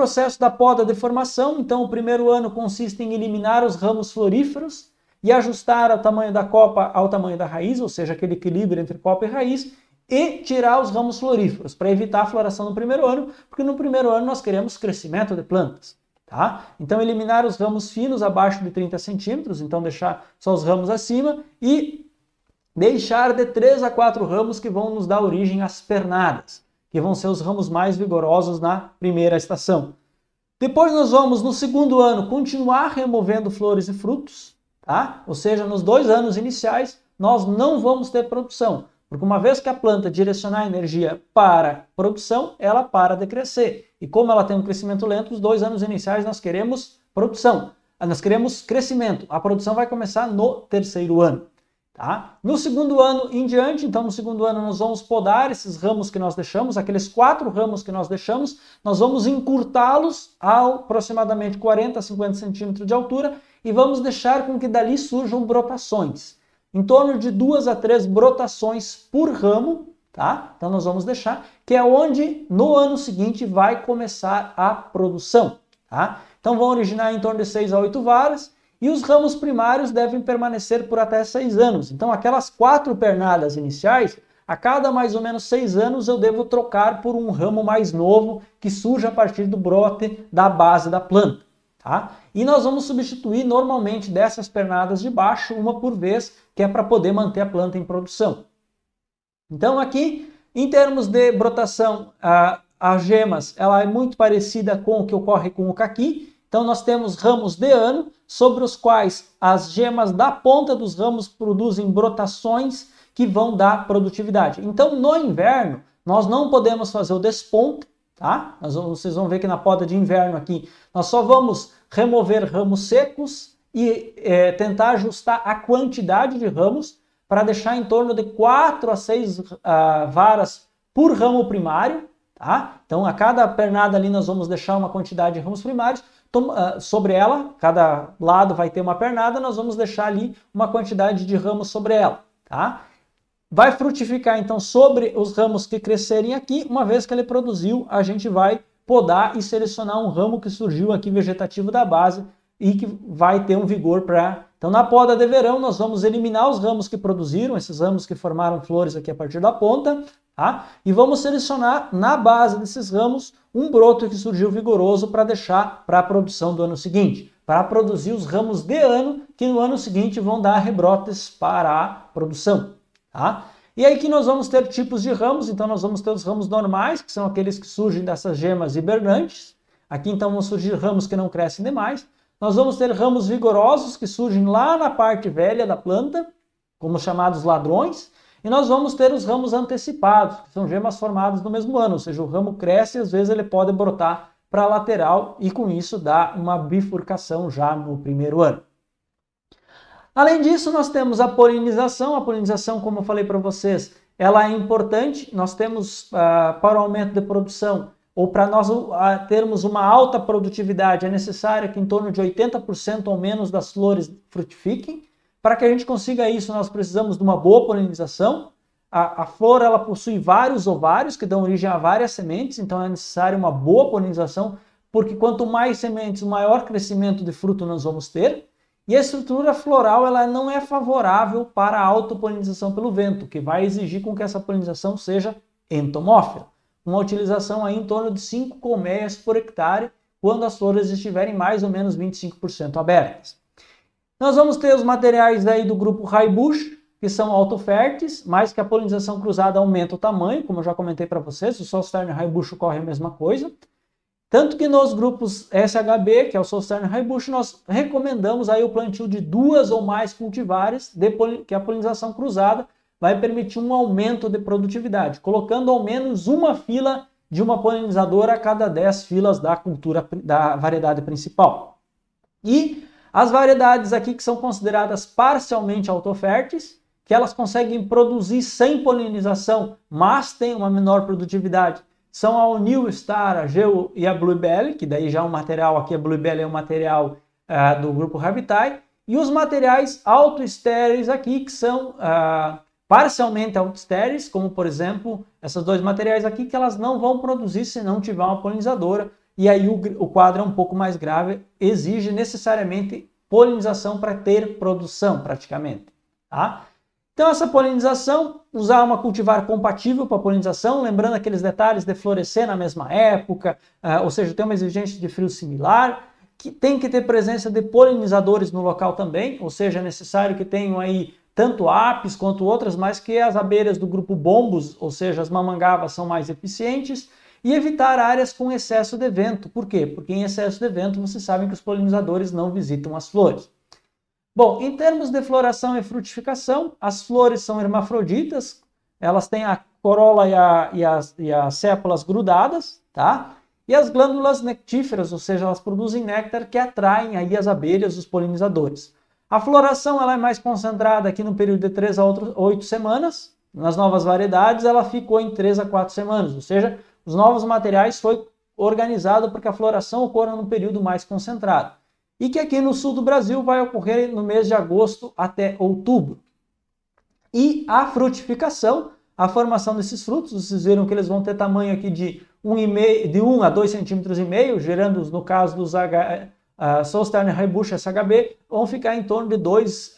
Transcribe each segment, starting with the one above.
processo da poda de formação, então o primeiro ano consiste em eliminar os ramos floríferos e ajustar o tamanho da copa ao tamanho da raiz, ou seja, aquele equilíbrio entre copa e raiz, e tirar os ramos floríferos, para evitar a floração no primeiro ano, porque no primeiro ano nós queremos crescimento de plantas. Tá? Então eliminar os ramos finos abaixo de 30 centímetros, então deixar só os ramos acima e deixar de 3 a 4 ramos que vão nos dar origem às pernadas, que vão ser os ramos mais vigorosos na primeira estação. Depois nós vamos, no segundo ano, continuar removendo flores e frutos, tá? Ou seja, nos 2 anos iniciais, nós não vamos ter produção, porque uma vez que a planta direcionar a energia para produção, ela para de crescer. E como ela tem um crescimento lento, os 2 anos iniciais nós queremos produção, nós queremos crescimento. A produção vai começar no terceiro ano. Tá? No segundo ano em diante, então no segundo ano nós vamos podar esses ramos que nós deixamos, aqueles 4 ramos que nós deixamos, nós vamos encurtá-los a aproximadamente 40 a 50 centímetros de altura e vamos deixar com que dali surjam brotações. Em torno de 2 a 3 brotações por ramo, tá? Então nós vamos deixar, que é onde no ano seguinte vai começar a produção. Tá? Então vão originar em torno de 6 a 8 varas, e os ramos primários devem permanecer por até 6 anos. Então aquelas 4 pernadas iniciais, a cada mais ou menos 6 anos eu devo trocar por um ramo mais novo que surge a partir do brote da base da planta. Tá? E nós vamos substituir normalmente dessas pernadas de baixo, uma por vez, que é para poder manter a planta em produção. Então aqui, em termos de brotação, as gemas, ela é muito parecida com o que ocorre com o caqui. Então nós temos ramos de ano, sobre os quais as gemas da ponta dos ramos produzem brotações que vão dar produtividade. Então no inverno, nós não podemos fazer o desponte, tá? Vocês vão ver que na poda de inverno aqui, nós só vamos remover ramos secos e tentar ajustar a quantidade de ramos para deixar em torno de 4 a 6 varas por ramo primário. Tá? Então a cada pernada ali nós vamos deixar uma quantidade de ramos primários, sobre ela, cada lado vai ter uma pernada, nós vamos deixar ali uma quantidade de ramos sobre ela. Tá? Vai frutificar então sobre os ramos que crescerem aqui, uma vez que ele produziu, a gente vai podar e selecionar um ramo que surgiu aqui vegetativo da base e que vai ter um vigor para... Então na poda de verão nós vamos eliminar os ramos que produziram, esses ramos que formaram flores aqui a partir da ponta, tá? E vamos selecionar na base desses ramos um broto que surgiu vigoroso para deixar para a produção do ano seguinte, para produzir os ramos de ano que no ano seguinte vão dar rebrotes para a produção. Tá? E aí que nós vamos ter tipos de ramos, então nós vamos ter os ramos normais, que são aqueles que surgem dessas gemas hibernantes. Aqui então vão surgir ramos que não crescem demais. Nós vamos ter ramos vigorosos que surgem lá na parte velha da planta, como chamados ladrões. E nós vamos ter os ramos antecipados, que são gemas formadas no mesmo ano, ou seja, o ramo cresce e às vezes ele pode brotar para a lateral e com isso dá uma bifurcação já no primeiro ano. Além disso, nós temos a polinização, como eu falei para vocês, ela é importante, nós temos para o aumento de produção, ou para nós termos uma alta produtividade, é necessário que em torno de 80% ou menos das flores frutifiquem. Para que a gente consiga isso, nós precisamos de uma boa polinização. A flor ela possui vários ovários que dão origem a várias sementes, então é necessário uma boa polinização, porque quanto mais sementes, maior crescimento de fruto nós vamos ter. E a estrutura floral ela não é favorável para a autopolinização pelo vento, que vai exigir com que essa polinização seja entomófila. Uma utilização aí em torno de 5 colmeias por hectare, quando as flores estiverem mais ou menos 25% abertas. Nós vamos ter os materiais aí do grupo Raibush, que são autoférteis, mas que a polinização cruzada aumenta o tamanho, como eu já comentei para vocês, o Solsterne Raibush ocorre a mesma coisa. Tanto que nos grupos SHB, que é o Solsterne Raibush, nós recomendamos aí o plantio de 2 ou mais cultivares, que a polinização cruzada vai permitir um aumento de produtividade, colocando ao menos uma fila de uma polinizadora a cada 10 filas da cultura da variedade principal. E as variedades aqui que são consideradas parcialmente autoférteis, que elas conseguem produzir sem polinização, mas têm uma menor produtividade, são a New Star, a Geo e a Bluebell, que daí já é um material, aqui a Bluebell é um material do grupo Ravitae, e os materiais autoestéreis aqui, que são parcialmente autoestéreis, como por exemplo, esses 2 materiais aqui, que elas não vão produzir se não tiver uma polinizadora, e aí o quadro é um pouco mais grave, exige necessariamente polinização para ter produção, praticamente. Tá? Então, essa polinização, usar uma cultivar compatível para polinização, lembrando aqueles detalhes de florescer na mesma época, ou seja, tem uma exigência de frio similar, que tem que ter presença de polinizadores no local também, ou seja, é necessário que tenham aí tanto apis quanto outras, mas que as abelhas do grupo bombos, ou seja, as mamangavas, são mais eficientes, e evitar áreas com excesso de vento. Por quê? Porque em excesso de vento, vocês sabem que os polinizadores não visitam as flores. Bom, em termos de floração e frutificação, as flores são hermafroditas, elas têm a corola e as sépalas grudadas, tá? E as glândulas nectíferas, ou seja, elas produzem néctar que atraem aí as abelhas, os polinizadores. A floração ela é mais concentrada aqui no período de 3 a 8 semanas. Nas novas variedades, ela ficou em 3 a 4 semanas, ou seja, os novos materiais foi organizado para que a floração ocorra num período mais concentrado. E que aqui no sul do Brasil vai ocorrer no mês de agosto até outubro. E a frutificação, a formação desses frutos, vocês viram que eles vão ter tamanho aqui de 1 a 2,5 cm, gerando, no caso dos Solsterne Raibusch SHB, vão ficar em torno de 2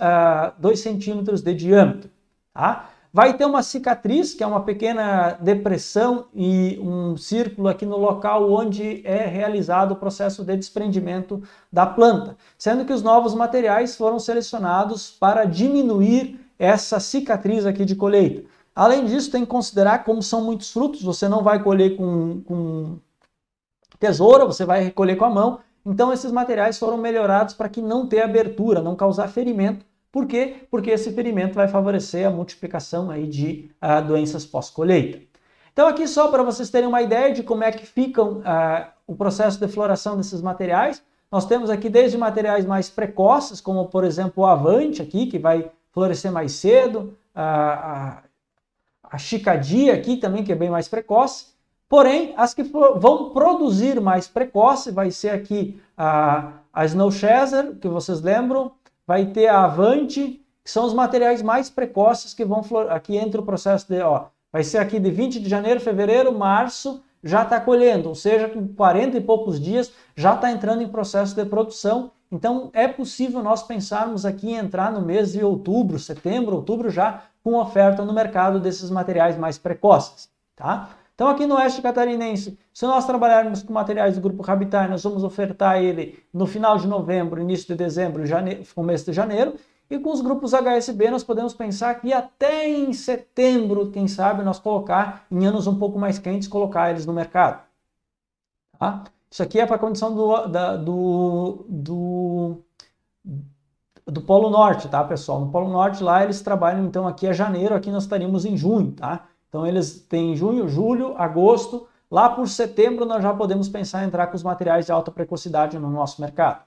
centímetros de diâmetro. Tá? Vai ter uma cicatriz, que é uma pequena depressão e um círculo aqui no local onde é realizado o processo de desprendimento da planta, sendo que os novos materiais foram selecionados para diminuir essa cicatriz aqui de colheita. Além disso, tem que considerar como são muitos frutos, você não vai colher com tesoura, você vai recolher com a mão, então esses materiais foram melhorados para que não tenha abertura, não causar ferimento. Por quê? Porque esse ferimento vai favorecer a multiplicação aí de doenças pós-colheita. Então aqui só para vocês terem uma ideia de como é que ficam o processo de floração desses materiais, nós temos aqui desde materiais mais precoces, como por exemplo o Avante aqui, que vai florescer mais cedo, a Chicadia aqui também, que é bem mais precoce, porém as que vão produzir mais precoce, vai ser aqui a Snow Chaser, que vocês lembram, vai ter a Avante, que são os materiais mais precoces que vão aqui entra o processo de, vai ser aqui de 20 de janeiro, fevereiro, março, já está colhendo, ou seja, com 40 e poucos dias já está entrando em processo de produção. Então é possível nós pensarmos aqui em entrar no mês de outubro, setembro, outubro já com oferta no mercado desses materiais mais precoces, tá? Então aqui no oeste catarinense, se nós trabalharmos com materiais do grupo Rabitar, nós vamos ofertar ele no final de novembro, início de dezembro, começo de janeiro, e com os grupos HSB nós podemos pensar que até em setembro, quem sabe, nós colocar, em anos um pouco mais quentes, colocar eles no mercado. Tá? Isso aqui é para a condição do Polo Norte, tá, pessoal? No Polo Norte lá eles trabalham, então aqui é janeiro, aqui nós estaríamos em junho, tá? Então eles têm junho, julho, agosto, lá por setembro nós já podemos pensar em entrar com os materiais de alta precocidade no nosso mercado.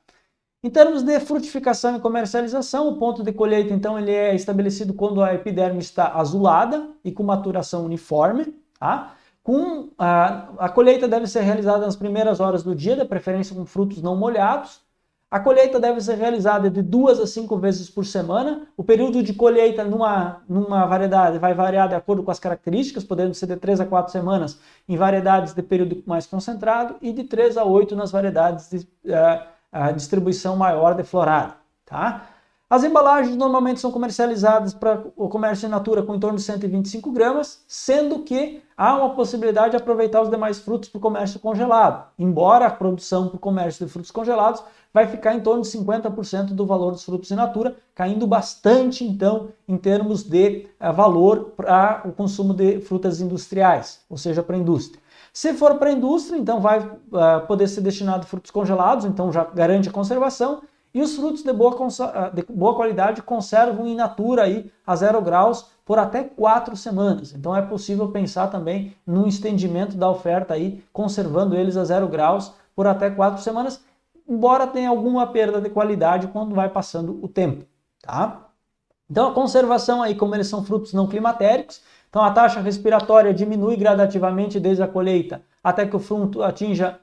Em termos de frutificação e comercialização, o ponto de colheita então ele é estabelecido quando a epiderme está azulada e com maturação uniforme, tá? A colheita deve ser realizada nas primeiras horas do dia, de preferência com frutos não molhados. A colheita deve ser realizada de 2 a 5 vezes por semana. O período de colheita numa variedade vai variar de acordo com as características, podendo ser de 3 a 4 semanas em variedades de período mais concentrado e de 3 a 8 nas variedades de distribuição maior de florada. Tá? As embalagens normalmente são comercializadas para o comércio in natura com em torno de 125 gramas, sendo que há uma possibilidade de aproveitar os demais frutos para o comércio congelado, embora a produção para o comércio de frutos congelados vai ficar em torno de 50% do valor dos frutos in natura, caindo bastante, então, em termos de valor para o consumo de frutas industriais, ou seja, para a indústria. Se for para a indústria, então vai poder ser destinado a frutos congelados, então já garante a conservação, e os frutos de boa qualidade conservam in natura aí a 0 graus por até 4 semanas. Então é possível pensar também no estendimento da oferta aí, conservando eles a 0 graus por até 4 semanas, embora tenha alguma perda de qualidade quando vai passando o tempo, tá? Então a conservação aí, como eles são frutos não climatéricos, então a taxa respiratória diminui gradativamente desde a colheita até que o fruto atinja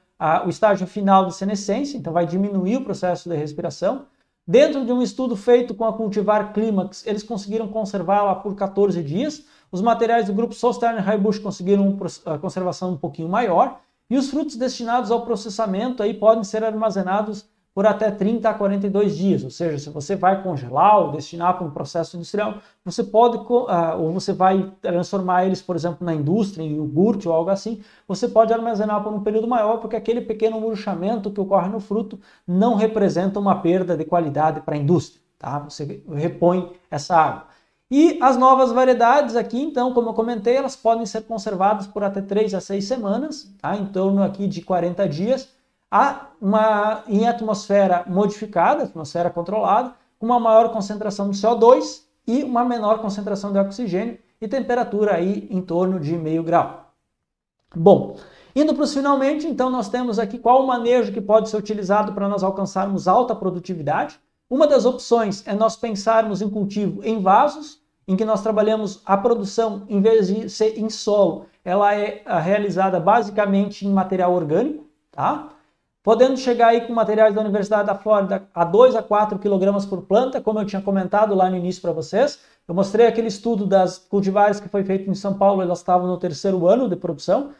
o estágio final de senescência, então vai diminuir o processo de respiração. Dentro de um estudo feito com a cultivar Clímax, eles conseguiram conservá-la por 14 dias. Os materiais do grupo Solsterne Raibusch conseguiram a conservação um pouquinho maior. E os frutos destinados ao processamento aí podem ser armazenados por até 30 a 42 dias, ou seja, se você vai congelar ou destinar para um processo industrial, você pode, ou você vai transformar eles, por exemplo, na indústria, em iogurte ou algo assim, você pode armazenar por um período maior, porque aquele pequeno murchamento que ocorre no fruto não representa uma perda de qualidade para a indústria, tá? Você repõe essa água. E as novas variedades aqui, então, como eu comentei, elas podem ser conservadas por até 3 a 6 semanas, tá? Em torno aqui de 40 dias, em atmosfera modificada, atmosfera controlada, com uma maior concentração de CO2 e uma menor concentração de oxigênio e temperatura aí em torno de 0,5 grau. Bom, indo para os finalmente, então nós temos aqui qual o manejo que pode ser utilizado para nós alcançarmos alta produtividade. Uma das opções é nós pensarmos em cultivo em vasos, em que nós trabalhamos a produção, em vez de ser em solo, ela é realizada basicamente em material orgânico, tá? Podendo chegar aí com materiais da Universidade da Flórida a 2 a 4 kg por planta, como eu tinha comentado lá no início para vocês. Eu mostrei aquele estudo das cultivares que foi feito em São Paulo, elas estavam no 3º ano de produção,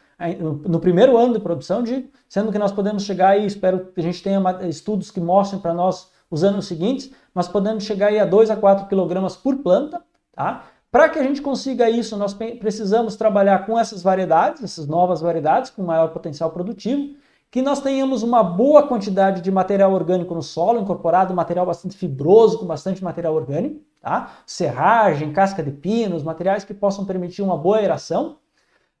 no 1º ano de produção, sendo que nós podemos chegar aí, espero que a gente tenha estudos que mostrem para nós os anos seguintes, mas podemos chegar aí a 2 a 4 kg por planta, tá? Para que a gente consiga isso, nós precisamos trabalhar com essas variedades, essas novas variedades, com maior potencial produtivo, que nós tenhamos uma boa quantidade de material orgânico no solo, incorporado, material bastante fibroso, com bastante material orgânico, tá? Serragem, casca de pinos, materiais que possam permitir uma boa aeração.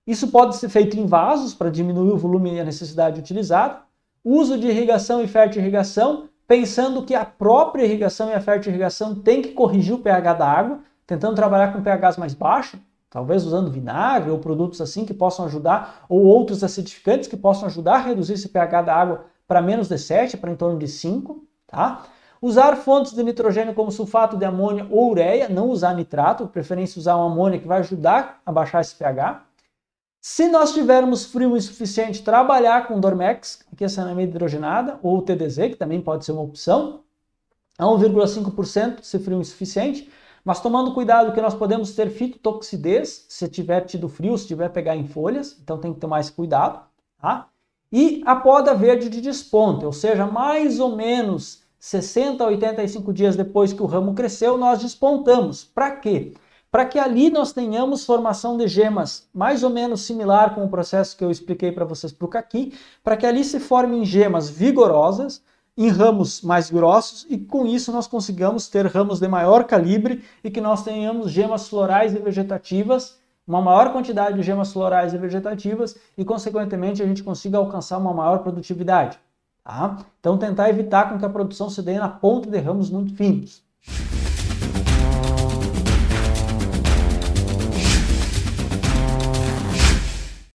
Isso pode ser feito em vasos, para diminuir o volume e a necessidade utilizada. Uso de irrigação e fertirrigação, pensando que a própria irrigação e a fertirrigação tem que corrigir o pH da água, tentando trabalhar com pHs mais baixos, talvez usando vinagre ou produtos assim que possam ajudar, ou outros acidificantes que possam ajudar a reduzir esse pH da água para menos de 7, para em torno de 5, tá? Usar fontes de nitrogênio como sulfato de amônia ou ureia, não usar nitrato, preferência usar uma amônia que vai ajudar a baixar esse pH. Se nós tivermos frio insuficiente, trabalhar com Dormex, que é cianamida hidrogenada, ou TDZ, que também pode ser uma opção, a 1,5% se frio insuficiente, mas tomando cuidado que nós podemos ter fitotoxidez, se tiver tido frio, se tiver pegar em folhas, então tem que ter mais cuidado, tá? E a poda verde de desponte, ou seja, mais ou menos 60 a 85 dias depois que o ramo cresceu, nós despontamos. Para quê? Para que ali nós tenhamos formação de gemas mais ou menos similar com o processo que eu expliquei para vocês para o caqui, para que ali se formem gemas vigorosas, em ramos mais grossos, e com isso nós consigamos ter ramos de maior calibre e que nós tenhamos gemas florais e vegetativas, uma maior quantidade de gemas florais e vegetativas e, consequentemente, a gente consiga alcançar uma maior produtividade. Tá? Então, tentar evitar com que a produção se dê na ponta de ramos muito finos.